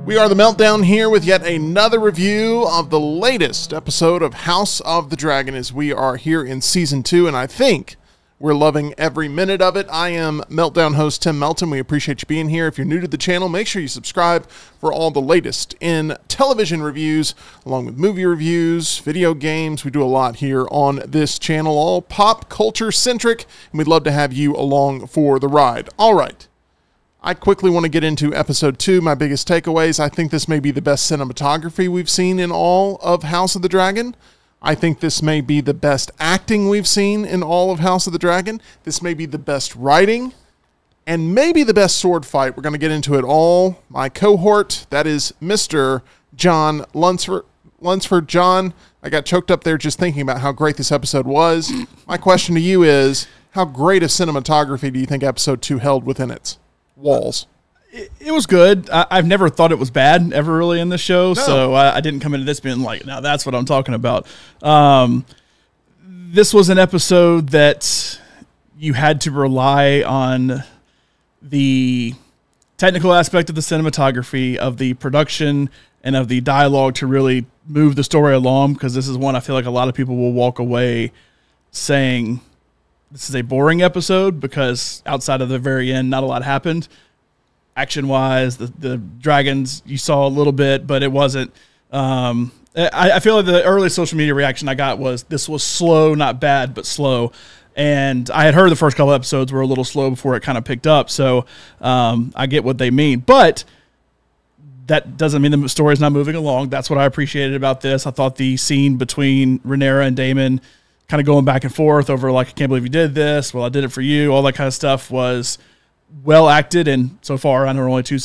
We are the Meltdown here with yet another review of the latest episode of House of the Dragon as we are here in Season 2, and I think we're loving every minute of it. I am Meltdown host Tim Melton. We appreciate you being here. If you're new to the channel, make sure you subscribe for all the latest in television reviews, along with movie reviews, video games. We do a lot here on this channel, all pop culture centric, and we'd love to have you along for the ride. All right. I quickly want to get into episode 2, my biggest takeaways. I think this may be the best cinematography we've seen in all of House of the Dragon. I think this may be the best acting we've seen in all of House of the Dragon. This may be the best writing and maybe the best sword fight. We're going to get into it all. My cohort, that is Mr. John Lunsford. John, I got choked up there just thinking about how great this episode was. My question to you is, how great of cinematography do you think episode 2 held within its walls? It was good. I've never thought it was bad ever really in the show, so I didn't come into this being like, now that's what I'm talking about. This was an episode that you had to rely on the technical aspect of the cinematography, of the production, and of the dialogue to really move the story along, because this is one I feel like a lot of people will walk away saying, this is a boring episode, because outside of the very end, not a lot happened. Action-wise, the dragons, you saw a little bit, but it wasn't. I feel like the early social media reaction I got was, this was slow, not bad, but slow. And I had heard the first couple episodes were a little slow before it kind of picked up, so I get what they mean. But that doesn't mean the story's not moving along. That's what I appreciated about this. I thought the scene between Rhaenyra and Daemon kind of going back and forth over, like, I can't believe you did this. Well, I did it for you. All that kind of stuff was well acted, and so far I know we're only 2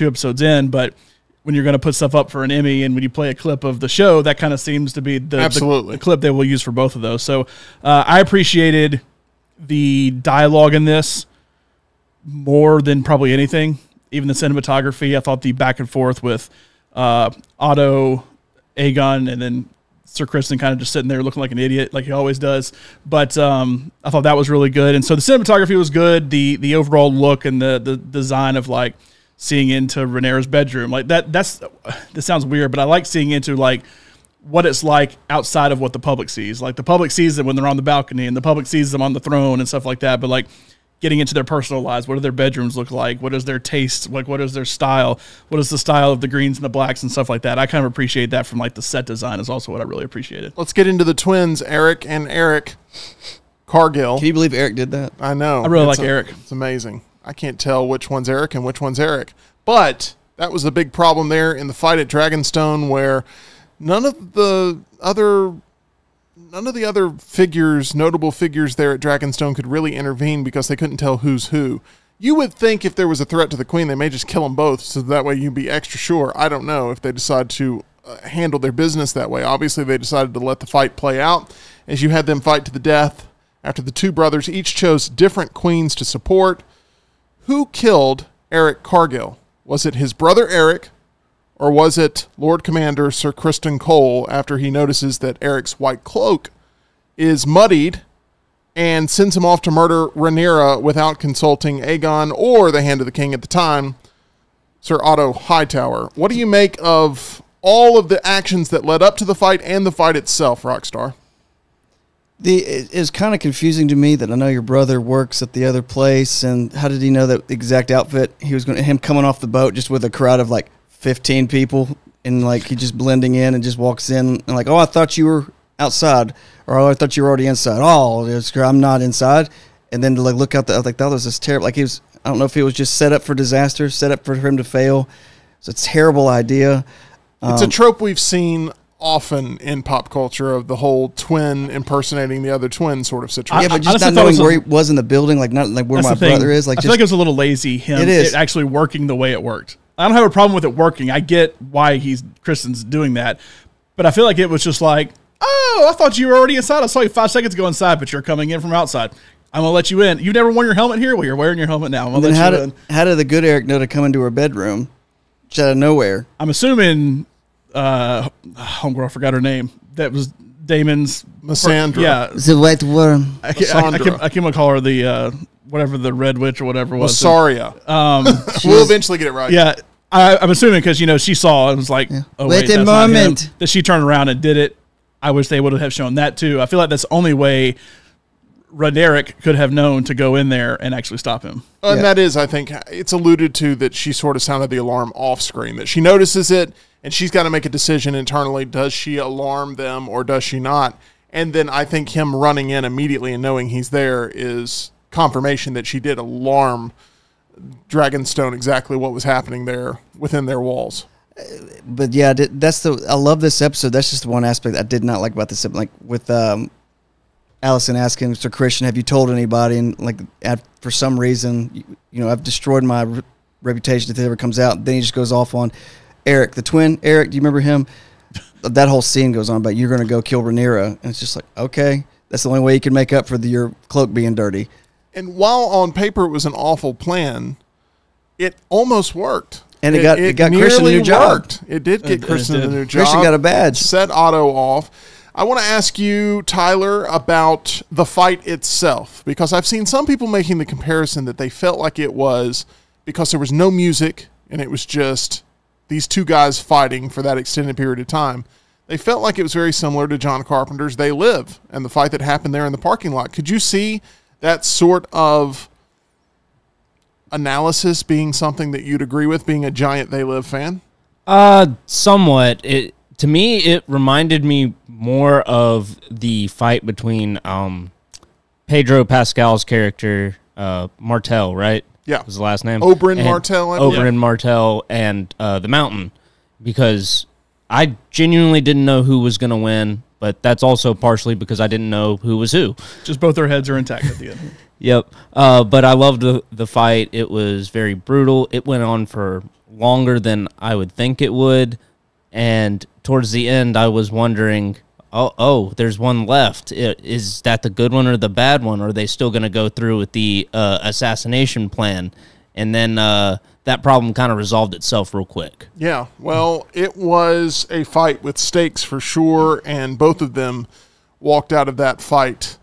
episodes in, but when you're going to put stuff up for an Emmy and when you play a clip of the show, that kind of seems to be the clip they will use for both of those. So I appreciated the dialogue in this more than probably anything. Even the cinematography, I thought the back and forth with Otto, Aegon, and then Sir Kristen kind of just sitting there looking like an idiot, like he always does. But I thought that was really good. And so the cinematography was good. The overall look and the design of, like, seeing into Rhaenyra's bedroom, like this sounds weird, but I like seeing into, like, what it's like outside of what the public sees. Like, the public sees them when they're on the balcony, and the public sees them on the throne and stuff like that. But, like, getting into their personal lives, what do their bedrooms look like? What is their taste? Like, what is their style? What is the style of the greens and the blacks and stuff like that? I kind of appreciate that from, like, the set design is also what I really appreciated. Let's get into the twins, Eric and Eric Cargill. Can you believe Eric did that? I know. I really like Eric. It's amazing. I can't tell which one's Eric and which one's Eric. But that was the big problem there in the fight at Dragonstone, where none of the other figures, notable figures there at Dragonstone, could really intervene because they couldn't tell who's who. You would think if there was a threat to the queen, they may just kill them both, so that way you'd be extra sure. I don't know if they decide to handle their business that way. Obviously, they decided to let the fight play out as you had them fight to the death after the two brothers each chose different queens to support. Who killed Eric Cargill? Was it his brother Eric, or was it Lord Commander Sir Kristen Cole after he notices that Eric's white cloak is muddied and sends him off to murder Rhaenyra without consulting Aegon or the Hand of the King at the time, Sir Otto Hightower? What do you make of all of the actions that led up to the fight and the fight itself, Rockstar? It's kind of confusing to me that I know your brother works at the other place, and how did he know that exact outfit he was going to, him coming off the boat just with a crowd of like 15 people, and like he just blending in and just walks in and like, oh, I thought you were outside, or oh, I thought you were already inside. Oh, I'm not inside. And then to like look out the, I was like, that was just terrible. Like, he was, I don't know if it was just set up for disaster, set up for him to fail. It's a terrible idea. It's a trope we've seen often in pop culture, of the whole twin impersonating the other twin sort of situation. Yeah, but just not knowing where he was in the building, like not like where my brother is. Like, I feel like it was a little lazy. It actually working the way it worked. I don't have a problem with it working. I get why Kristen's doing that, but I feel like it was just like, oh, I thought you were already inside. I saw you 5 seconds ago inside, but you're coming in from outside. I'm gonna let you in. You've never worn your helmet here. Well, you're wearing your helmet now. I'm gonna let you in. How did the good Eric know to come into her bedroom just out of nowhere? I'm assuming. Homegirl, I forgot her name. That was Damon's Missandra. Yeah, the white worm. I can't call her the whatever the Red Witch or whatever was. Saria. We'll eventually get it right. Yeah, I'm assuming because, she saw and was like, oh, Wait wait, a that's not him, moment. that she turned around and did it. I wish they would have shown that too. I feel like that's the only way Roderick could have known to go in there and actually stop him. And that is, I think, it's alluded to that she sort of sounded the alarm off screen, that she notices it and she's got to make a decision internally. Does she alarm them or does she not? And then I think him running in immediately and knowing he's there is confirmation that she did alarm Dragonstone exactly what was happening there within their walls. But yeah, I love this episode. That's just one aspect I did not like about this. Like with Allison asking Mr. Christian, have you told anybody? And like, for some reason, I've destroyed my reputation if it ever comes out. Then he just goes off on Eric, the twin. Eric, do you remember him? That whole scene goes on about you're going to go kill Rhaenyra. And it's just like, okay, that's the only way you can make up for your cloak being dirty. And while on paper it was an awful plan, it almost worked. And it got Christian a new job. It did get Christian a new job. Christian got a badge. Set Otto off. I want to ask you, Tyler, about the fight itself, because I've seen some people making the comparison that they felt like it was because there was no music and it was just these two guys fighting for that extended period of time. They felt like it was very similar to John Carpenter's They Live and the fight that happened there in the parking lot. Could you see that sort of analysis being something that you'd agree with, being a giant They Live fan? Somewhat. To me, it reminded me more of the fight between Pedro Pascal's character, Martell, right? Yeah. Was the last name? Oberyn Martell. Oberyn Martell and the Mountain, because I genuinely didn't know who was going to win, but that's also partially because I didn't know who was who. Just both their heads are intact at the end. Yep. But I loved the fight. It was very brutal. It went on for longer than I would think it would. And towards the end, I was wondering, oh, there's one left. Is that the good one or the bad one? Or are they still going to go through with the assassination plan? And then that problem kind of resolved itself real quick. Yeah, well, it was a fight with stakes for sure, and both of them walked out of that fight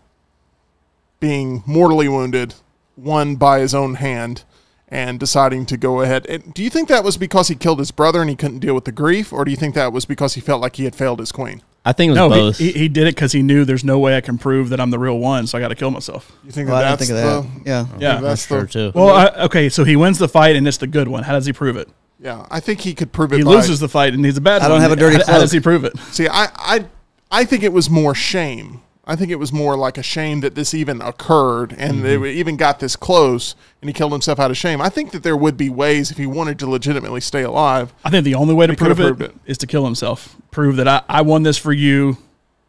being mortally wounded, one by his own hand, and deciding to go ahead. And do you think that was because he killed his brother and he couldn't deal with the grief, or do you think that was because he felt like he had failed his queen? I think it was both. He did it because he knew there's no way I can prove that I'm the real one, so I got to kill myself. You think I that's didn't think of that. Yeah. that's true too. Well, okay, so he wins the fight and it's the good one. How does he prove it? Yeah, I think he could prove it. He loses the fight and he's a bad one. I don't have a dirty How cloak. does he prove it? See, I think it was more shame. I think it was more like a shame that this even occurred and they even got this close and he killed himself out of shame. I think that there would be ways if he wanted to legitimately stay alive. I think the only way to could have prove proved it is to kill himself. Prove that I won this for you.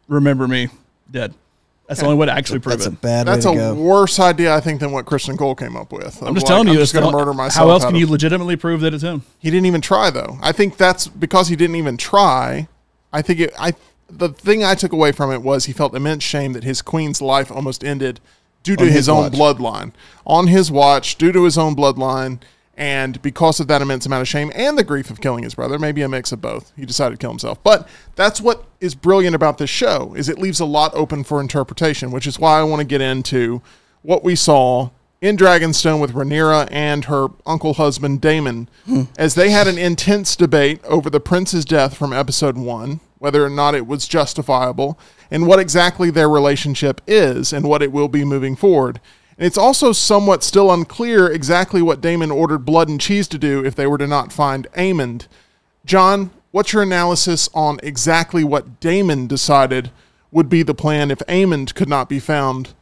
Remember me. Dead. That's the only way to actually prove That's a it. bad That's way to a go. worse idea, I think, than what Christian Cole came up with. I'm just telling you, I'm just going to the- murder myself. How else out can of- you legitimately prove that it's him? He didn't even try, though. I think that's because he didn't even try. I think the thing I took away from it was he felt immense shame that his queen's life almost ended due to On his his own watch. bloodline. On his watch, due to his own bloodline, and because of that immense amount of shame and the grief of killing his brother, maybe a mix of both, he decided to kill himself. But that's what is brilliant about this show, is it leaves a lot open for interpretation, which is why I want to get into what we saw in Dragonstone with Rhaenyra and her uncle husband Daemon, as they had an intense debate over the prince's death from episode 1, whether or not it was justifiable, and what exactly their relationship is and what it will be moving forward. And it's also somewhat still unclear exactly what Daemon ordered Blood and Cheese to do if they were to not find Aemond. John, what's your analysis on exactly what Daemon decided would be the plan if Aemond could not be found?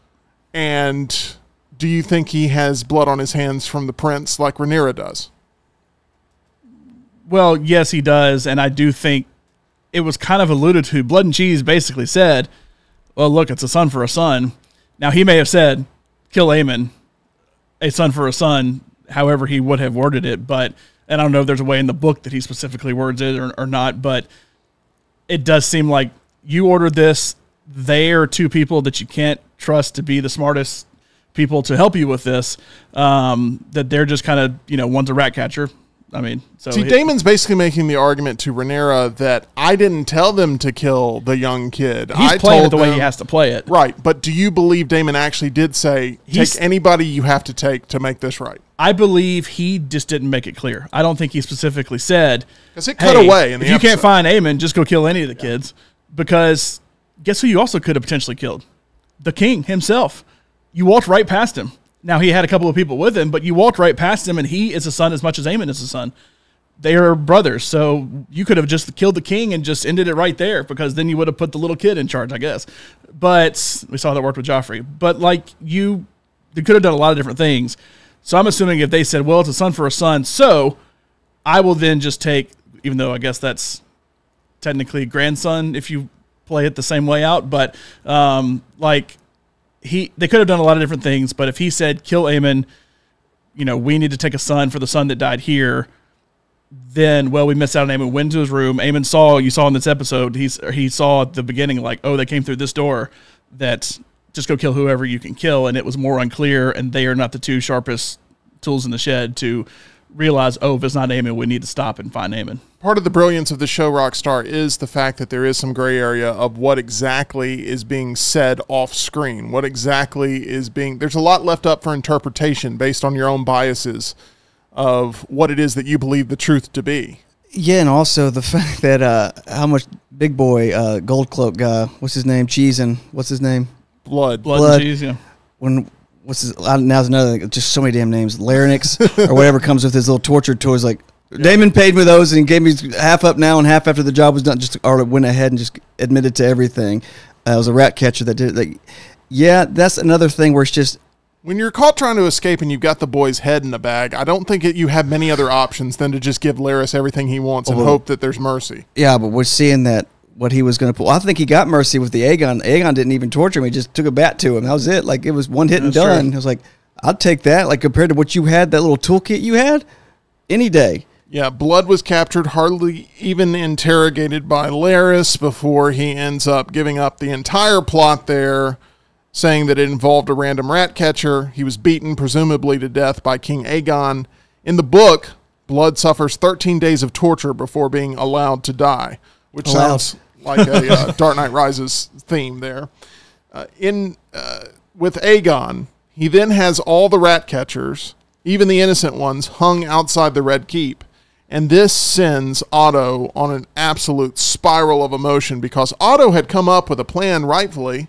And do you think he has blood on his hands from the prince like Rhaenyra does? Well, yes, he does, and I do think it was kind of alluded to. Blood and Cheese basically said, well, look, it's a son for a son. Now, he may have said, kill Aemon, a son for a son, however he would have worded it, but, and I don't know if there's a way in the book that he specifically words it or not, but it does seem like you ordered this. They are two people that you can't trust to be the smartest people to help you with this, that they're just kind of, one's a rat catcher, I mean, so See, Damon's basically making the argument to Rhaenyra that I didn't tell them to kill the young kid. he's I playing it told the way them- he has to play it. Right, but do you believe Damon actually did say, He's- take anybody you have to take to make this right? I believe he just didn't make it clear. I don't think he specifically said, Because it cut hey, away in the if you can't episode. find Aemon, just go kill any of the kids. Because guess who you also could have potentially killed? The king himself. You walked right past him. Now, he had a couple of people with him, but you walked right past him, and he is a son as much as Aemon is a son. They are brothers, so you could have just killed the king and just ended it right there, because then you would have put the little kid in charge, I guess. But we saw that worked with Joffrey. But, like, they could have done a lot of different things. So I'm assuming if they said, well, it's a son for a son, so I will then just take, even though I guess that's technically grandson if you play it the same way out, but they could have done a lot of different things. But if he said kill Aemon, we need to take a son for the son that died here, then we missed out on Aemon. Went to his room. Aemon you saw in this episode, he saw at the beginning, like, oh, they came through this door, that just go kill whoever you can kill, and it was more unclear, and they are not the two sharpest tools in the shed to realize, oh, if it's not Aemon, we need to stop and find Aemon. Part of the brilliance of the show Rockstar is the fact that there is some gray area of what exactly is being said off screen. What exactly is there's a lot left up for interpretation based on your own biases of what it is that you believe the truth to be. Yeah, and also the fact that how much Big Boy, Gold Cloak guy, what's his name? What's his name? Blood. And cheese, yeah. Now's another thing, just so many damn names. Larynx or whatever comes with his little torture toys. Like, Damon paid me those and he gave me half up now and half after the job was done. Or went ahead and just admitted to everything. It was a rat catcher that did it. Like, yeah, that's another thing where it's just, when you're caught trying to escape and you've got the boy's head in the bag, I don't think you have many other options than to just give Larys everything he wants and hope that there's mercy. yeah, but we're seeing that what he was going to pull. I think he got mercy with the Aegon. Aegon didn't even torture him. He just took a bat to him. That was it. Like, it was one hit and That's done. true. I was like, I'd take that. Like, compared to what you had, that little toolkit you had, any day. Yeah, Blood was captured, hardly even interrogated by Larys before he ends up giving up the entire plot there, saying that it involved a random rat catcher. He was beaten, presumably to death, by King Aegon. In the book, Blood suffers 13 days of torture before being allowed to die, which sounds like a Dark Knight Rises theme there. With Aegon, he then has all the rat catchers, even the innocent ones, hung outside the Red Keep. And this sends Otto on an absolute spiral of emotion, because Otto had come up with a plan, rightfully,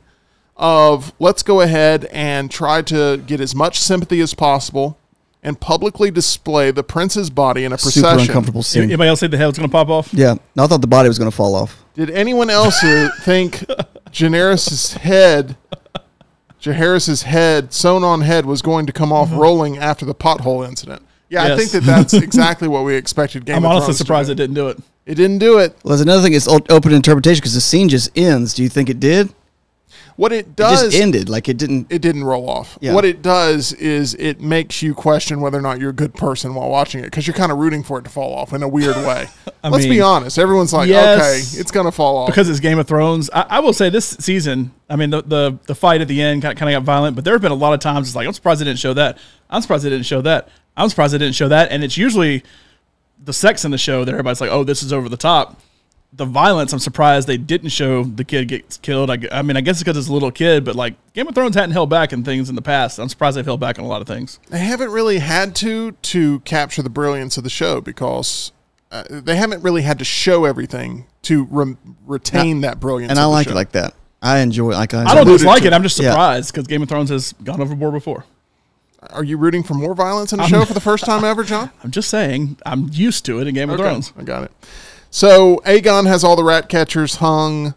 of let's go ahead and try to get as much sympathy as possible and publicly display the prince's body in a procession. Super uncomfortable scene. Anybody else think the head was going to pop off? Yeah. No, I thought the body was going to fall off. Did anyone else think Jaehaerys's head, sewn on head, was going to come off rolling after the pothole incident? Yeah, Yes. I think that's exactly what we expected Game I'm of honestly Thrones surprised to it do. didn't do it. It didn't do it. Well, there's another thing. It's open interpretation because the scene just ends. Do you think it did? What it It does, just ended. Like, it didn't. it didn't roll off. Yeah. What it does is it makes you question whether or not you're a good person while watching it, because you're kind of rooting for it to fall off in a weird way. Let's be mean, honest. Everyone's like, yes, okay, it's going to fall off. Because it's Game of Thrones. I will say this season, I mean, the fight at the end kind of got violent, but there have been a lot of times it's like, I'm surprised they didn't show that. I'm surprised they didn't show that. I'm surprised they didn't show that. And it's usually the sex in the show that everybody's like, oh, this is over the top. The violence, I'm surprised they didn't show the kid gets killed. I mean, I guess it's because it's a little kid, but like Game of Thrones hadn't held back in things in the past. I'm surprised they've held back on a lot of things. They haven't really had to capture the brilliance of the show, because they haven't really had to show everything to retain that brilliance. And of I the like show. it like that. I enjoy it. I don't alluded dislike to it. I'm just Yeah. surprised because Game of Thrones has gone overboard before. Are you rooting for more violence in the show for the first time ever, John? I'm just saying, I'm used to it in Game of Thrones. I got it. So Aegon has all the rat catchers hung.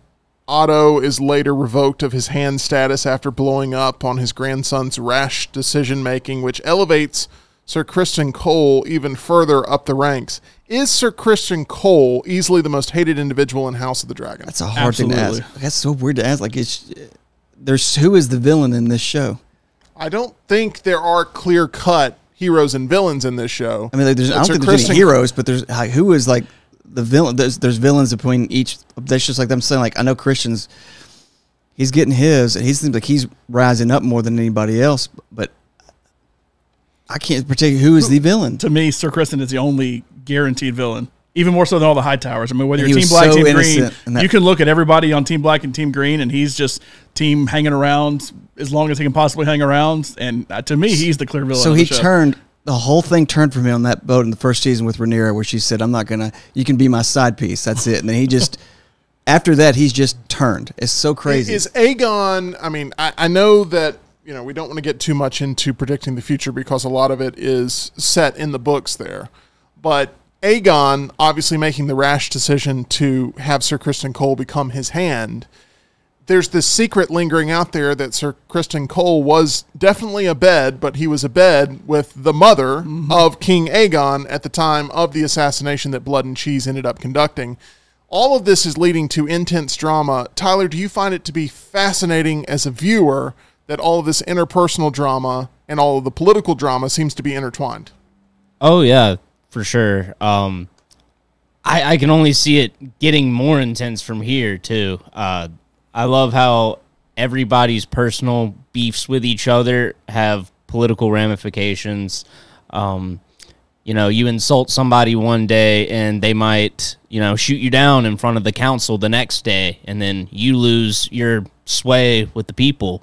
Otto is later revoked of his hand status after blowing up on his grandson's rash decision-making, which elevates Sir Criston Cole even further up the ranks. Is Sir Criston Cole easily the most hated individual in House of the Dragon? That's a hard thing to Absolutely. ask. That's so weird to ask. Like, who is the villain in this show? I don't think there are clear-cut heroes and villains in this show. I mean, like, I don't think there's any heroes, but there's like, who is like the villain? There's villains between each. That's just like them saying, like, I know Christian's, he's getting his, and he seems like he's rising up more than anybody else. But I can't predict who is the villain. To me, Sir Kristen is the only guaranteed villain. Even more so than all the High Towers. I mean, whether He you're was Team Black, so Team Green, innocent, you can look at everybody on Team Black and Team Green, and he's just team hanging around as long as he can possibly hang around. And to me, he's the clear villain. So of he the show. turned, the whole thing turned from him on that boat in the first season with Rhaenyra, where she said, I'm not going to, you can be my side piece. That's it. And then he just, after that, he's just turned. It's so crazy. Is Aegon, I mean, I know that, we don't want to get too much into predicting the future because a lot of it is set in the books there. But Aegon obviously making the rash decision to have Sir Criston Cole become his hand. There's this secret lingering out there that Sir Criston Cole was definitely a bed, but he was a bed with the mother of King Aegon at the time of the assassination that Blood and Cheese ended up conducting. All of this is leading to intense drama. Tyler, do you find it to be fascinating as a viewer that all of this interpersonal drama and all of the political drama seems to be intertwined? Oh, yeah, for sure. I can only see it getting more intense from here, too. I love how everybody's personal beefs with each other have political ramifications. You insult somebody one day and they might, shoot you down in front of the council the next day, and then you lose your sway with the people.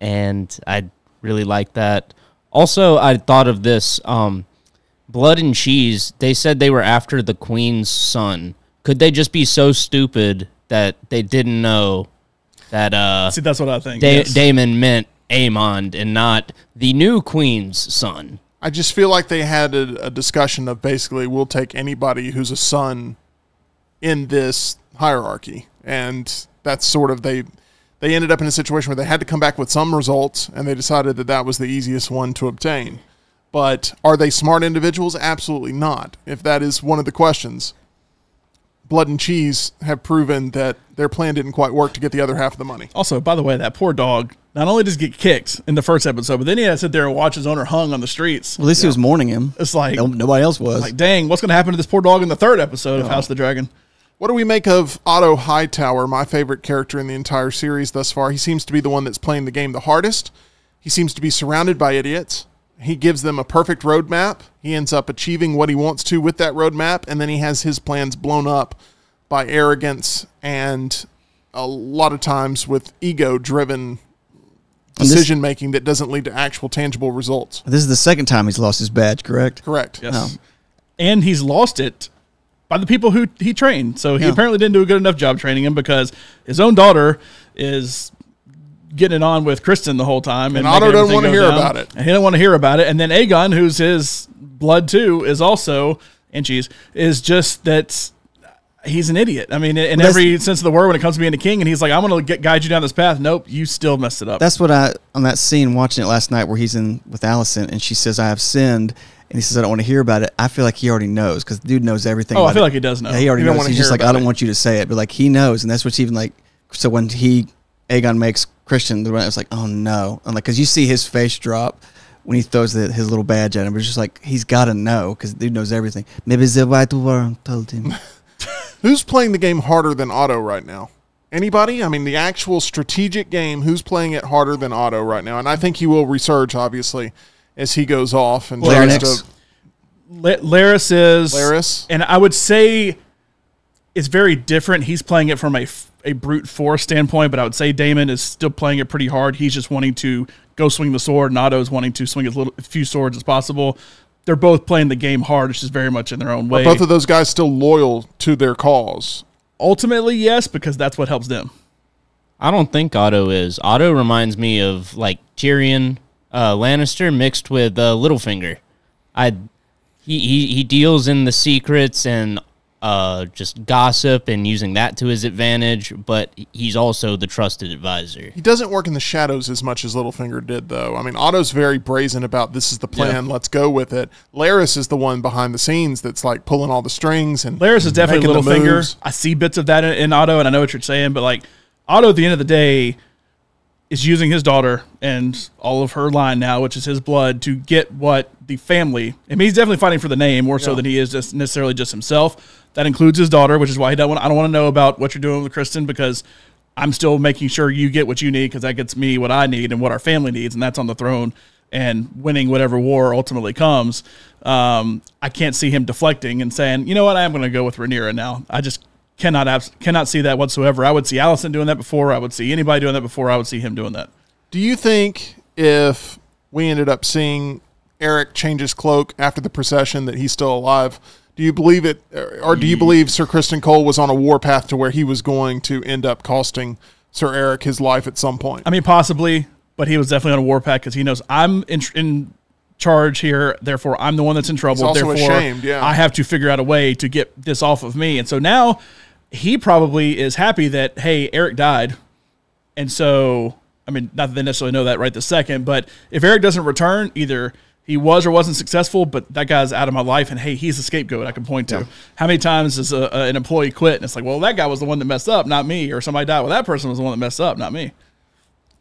And I really like that. Also, I thought of this, Blood and Cheese, they said they were after the Queen's son. Could they just be so stupid that they didn't know that See, that's what I think. Daemon meant Aemond and not the new Queen's son? I just feel like they had a discussion of basically we'll take anybody who's a son in this hierarchy. And that's sort of they ended up in a situation where they had to come back with some results, and they decided that that was the easiest one to obtain. But are they smart individuals? Absolutely not. If that is one of the questions, Blood and Cheese have proven that their plan didn't quite work to get the other half of the money. Also, by the way, that poor dog not only does he get kicked in the first episode, but then he had to sit there and watch his owner hung on the streets. Well, at least he was mourning him. It's like Nobody else was. like, dang, what's going to happen to this poor dog in the third episode of House of the Dragon? What do we make of Otto Hightower, my favorite character in the entire series thus far? He seems to be the one that's playing the game the hardest. He seems to be surrounded by idiots. He gives them a perfect roadmap. He ends up achieving what he wants to with that roadmap, and then he has his plans blown up by arrogance and a lot of times with ego-driven decision-making that doesn't lead to actual tangible results. This is the second time he's lost his badge, correct? Correct. Yes. No. And he's lost it by the people who he trained. So he apparently didn't do a good enough job training him because his own daughter is getting it on with Kristen the whole time. And Otto doesn't want to hear about it. And he don't want to hear about it. And then Aegon, who's his blood too, is also, and Cheese, is just that he's an idiot. I mean, in every sense of the word when it comes to being a king, and he's like, I'm going to guide you down this path. Nope, you still messed it up. That's what on that scene, watching it last night where he's in with Allison, and she says, I have sinned. And he says, I don't want to hear about it. I feel like he already knows because the dude knows everything. Oh, I feel like he does know. Yeah, he already You don't knows. wanna He's hear just like, about I don't it. want you to say it. But like, he knows. And that's what's even like, so when Aegon makes Christian, it's like, oh no. And like, because you see his face drop when he throws his little badge at him. It's just like, he's got to know because the dude knows everything. Maybe the white world told him. Who's playing the game harder than Otto right now? Anybody? I mean, the actual strategic game, who's playing it harder than Otto right now? And I think he will resurge, obviously, as he goes off. And tries to Larys is. Larys. And I would say it's very different. He's playing it from a brute force standpoint, but I would say Daemon is still playing it pretty hard. He's just wanting to go swing the sword, and Otto's wanting to swing as few swords as possible. They're both playing the game hard. It's just very much in their own way. Are both of those guys still loyal to their cause? Ultimately, yes, because that's what helps them. I don't think Otto is. Otto reminds me of like Tyrion Lannister mixed with Littlefinger. He deals in the secrets and just gossip and using that to his advantage, but he's also the trusted advisor. He doesn't work in the shadows as much as Littlefinger did, though. I mean, Otto's very brazen about this is the plan, let's go with it. Larys is the one behind the scenes that's like pulling all the strings and Larys is definitely making the Littlefinger. moves. I see bits of that in Otto, and I know what you're saying, but like Otto at the end of the day is using his daughter and all of her line now, which is his blood, to get what the family. I mean, he's definitely fighting for the name more so than he is just necessarily just himself. That includes his daughter, which is why I don't want to know about what you're doing with Kristen, because I'm still making sure you get what you need, because that gets me what I need and what our family needs, and that's on the throne. and winning whatever war ultimately comes. I can't see him deflecting and saying, you know what, I am going to go with Rhaenyra now. I just cannot see that whatsoever. I would see Alicent doing that before. I would see anybody doing that before. I would see him doing that. Do you think if we ended up seeing Eric change his cloak after the procession that he's still alive, do you believe it, or do you believe Sir Criston Cole was on a warpath to where he was going to end up costing Sir Eric his life at some point? I mean, possibly, but he was definitely on a warpath because he knows I'm in charge here, therefore I'm the one that's in trouble. He's also therefore, ashamed, yeah. I have to figure out a way to get this off of me. And so now he probably is happy that, hey, Eric died. And so, I mean, not that they necessarily know that right this second, but if Eric doesn't return, either he was or wasn't successful, but that guy's out of my life, and hey, he's the scapegoat I can point to. Yeah. How many times does an employee quit, and it's like, well, that guy was the one that messed up, not me, or somebody died. Well, that person was the one that messed up, not me.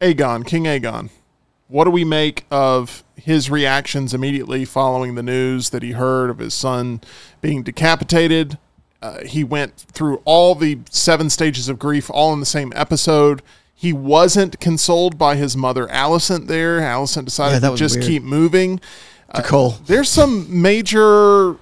Aegon, King Aegon. What do we make of his reactions immediately following the news that he heard of his son being decapitated? He went through all the 7 stages of grief all in the same episode. He wasn't consoled by his mother, Alicent, there. Alicent decided to just keep moving. There's some major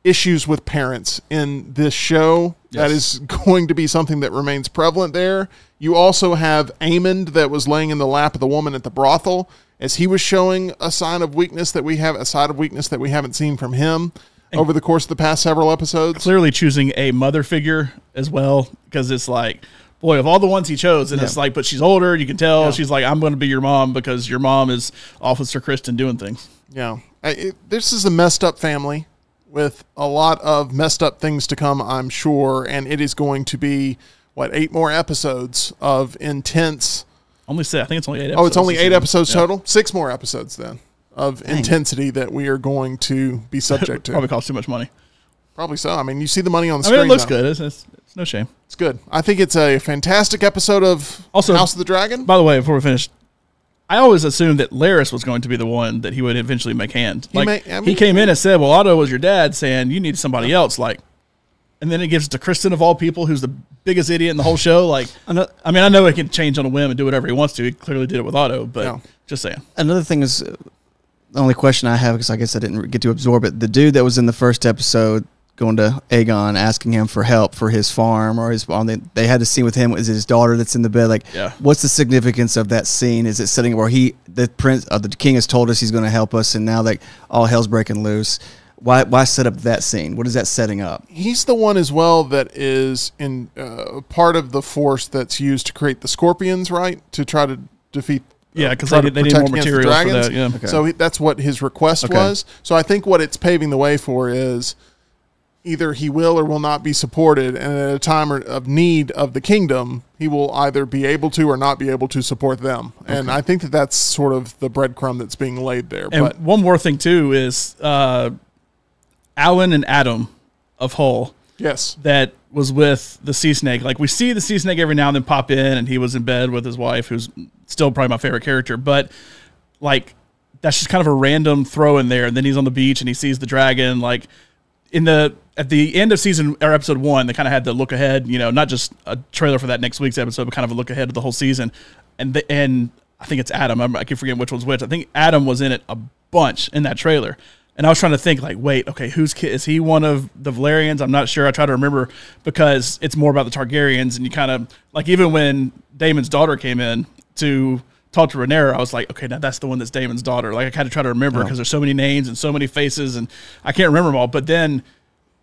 issues with parents in this show. Yes. That is going to be something that remains prevalent there. You also have Aemond that was laying in the lap of the woman at the brothel as he was showing a sign of weakness that we haven't seen from him over the course of the past several episodes. Clearly choosing a mother figure as well, because it's like, boy, of all the ones he chose, and it's like, but she's older, you can tell. She's like, I'm going to be your mom because your mom is Officer Criston doing things. Yeah. This is a messed up family with a lot of messed up things to come, I'm sure, and it is going to be, 8 more episodes of intense... I think it's only 8 episodes. Oh, it's only 8 episodes total? 6 more episodes, then, of intensity that we are going to be subject to. Probably costs too much money. Probably so. I mean, you see the money on the screen. It looks good. It's no shame. It's good. I think it's a fantastic episode of House of the Dragon. By the way, before we finish, I always assumed that Larys was going to be the one that he would eventually make hand. He came in and said, well, Otto was your dad, saying you need somebody else. And then it gives it to Criston of all people, who's the biggest idiot in the whole show. I know he can change on a whim and do whatever he wants to. He clearly did it with Otto, but just saying. Another thing is, the only question I have, because I guess I didn't get to absorb it, the dude that was in the first episode going to Aegon, asking him for help for his farm or his farm. They had a scene with him. Is it his daughter that's in the bed? What's the significance of that scene? Is it setting where the king has told us he's going to help us, and now all hell's breaking loose? Why set up that scene? What is that setting up? He's the one as well that is in part of the force that's used to create the scorpions, right? To try to defeat. Yeah, because they need more material for that. Yeah. Okay. So that's what his request was. So I think what it's paving the way for is either he will or will not be supported, and at a time of need of the kingdom, he will either be able to or not be able to support them. Okay. And I think that's sort of the breadcrumb that's being laid there. And one more thing, too, is Alan and Adam of Hull. Yes. That was with the sea snake. We see the sea snake every now and then pop in, and he was in bed with his wife, who's still probably my favorite character. But, that's just kind of a random throw in there. And then he's on the beach, and he sees the dragon. At the end of episode 1, they kind of had the look ahead, not just a trailer for that next week's episode, but kind of a look ahead of the whole season. And I think it's Adam. I keep forgetting which one's which. I think Adam was in it a bunch in that trailer. And I was trying to think, wait, okay, whose kid is he? One of the Valerians? I'm not sure. I try to remember because it's more about the Targaryens, and you kind of even when Daemon's daughter came in to talk to Rhaenyra, I was like, okay, now that's the one that's Daemon's daughter. I had to try to remember because there's so many names and so many faces, and I can't remember them all. But then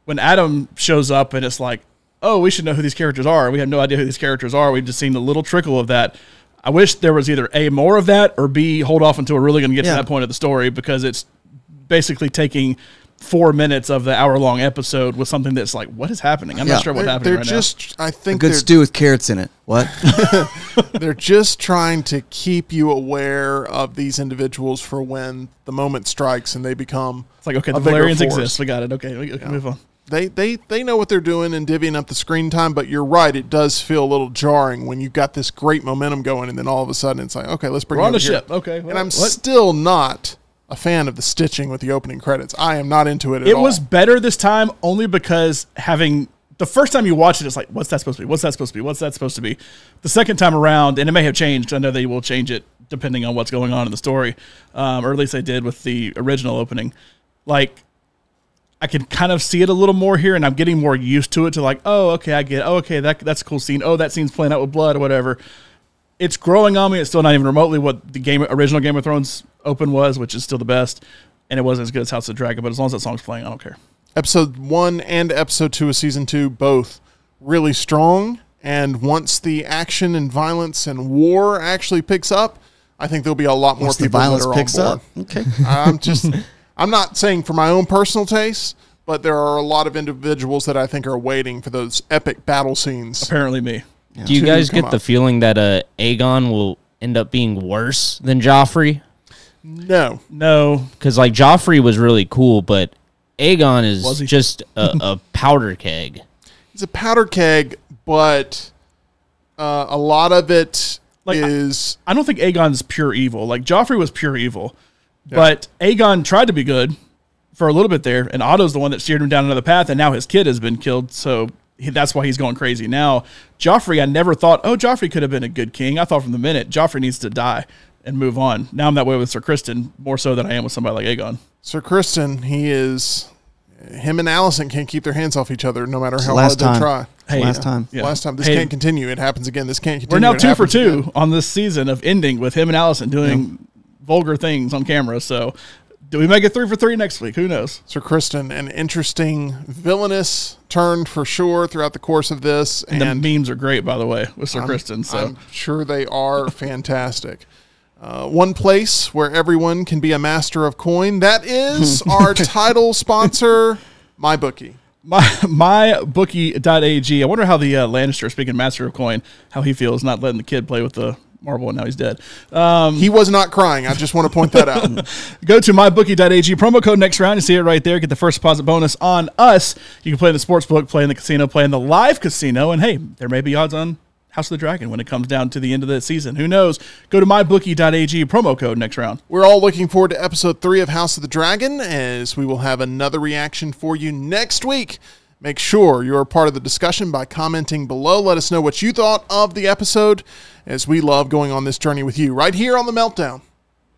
when Adam shows up, and it's like, oh, we should know who these characters are. We have no idea who these characters are. We've just seen a little trickle of that. I wish there was either A, more of that, or B, hold off until we're really going to get to that point of the story, because it's basically taking 4 minutes of the hour-long episode with something that's what is happening? I'm not sure what's happening right now. I think a good stew with carrots in it. What? They're just trying to keep you aware of these individuals for when the moment strikes and they become okay, the Valerians exist. We got it. Okay, we can move on. They know what they're doing and divvying up the screen time, but you're right. It does feel a little jarring when you've got this great momentum going, and then all of a sudden it's okay, let's bring it on the ship. Okay, and I'm still not a fan of the stitching with the opening credits. I am not into it at all. It was better this time only because the first time you watch it, it's what's that supposed to be? What's that supposed to be? What's that supposed to be? The second time around, and it may have changed, I know they will change it depending on what's going on in the story, or at least they did with the original opening. Like, I can kind of see it a little more here, and I'm getting more used to it. To like, oh, okay, I get it. Oh, okay, that's a cool scene. Oh, that scene's playing out with blood or whatever. It's growing on me. It's still not even remotely what the original Game of Thrones open was, which is still the best, and it wasn't as good as House of the Dragon. But as long as that song's playing, I don't care. Episode 1 and Episode 2 of Season 2, both really strong. And once the action and violence and war actually picks up, I think there'll be a lot more once people the violence that are picks on board. up. Okay. I'm not saying for my own personal taste, but there are a lot of individuals that I think are waiting for those epic battle scenes. Apparently me. Yeah. Do you guys get the feeling that Aegon will end up being worse than Joffrey? No. Because like Joffrey was really cool, but Aegon is just a powder keg. He's a powder keg, but a lot of it is... I don't think Aegon's pure evil. Like, Joffrey was pure evil, but Aegon tried to be good for a little bit there, and Otto's the one that steered him down another path, and now his kid has been killed, so that's why he's going crazy now. Joffrey, I never thought, Joffrey could have been a good king. I thought from the minute, Joffrey needs to die and move on. Now I'm that way with Sir Criston, more so than I am with somebody like Aegon. Sir Criston, him and Alicent can't keep their hands off each other no matter how hard they try. Last time. This can't continue. It happens again. This can't continue. We're now 2 for 2 on this season of ending with him and Alicent doing vulgar things on camera. So do we make it 3 for 3 next week? Who knows? Sir Criston, an interesting villainous turn for sure throughout the course of this. And the memes are great, by the way, with Sir Criston. So I'm sure they are fantastic. One place where everyone can be a master of coin. That is our title sponsor, MyBookie. MyBookie.ag. I wonder how the Lannister, speaking master of coin, how he feels not letting the kid play with the marble and now he's dead. He was not crying. I just want to point that out. Go to MyBookie.ag. Promo code next round. You see it right there. Get the first deposit bonus on us. You can play in the sportsbook, play in the casino, play in the live casino, and hey, there may be odds on House of the Dragon when it comes down to the end of the season. Who knows? Go to mybookie.ag, promo code next round. We're all looking forward to episode 3 of House of the Dragon, as we will have another reaction for you next week. Make sure you're a part of the discussion by commenting below. Let us know what you thought of the episode, as we love going on this journey with you right here on The Meltdown.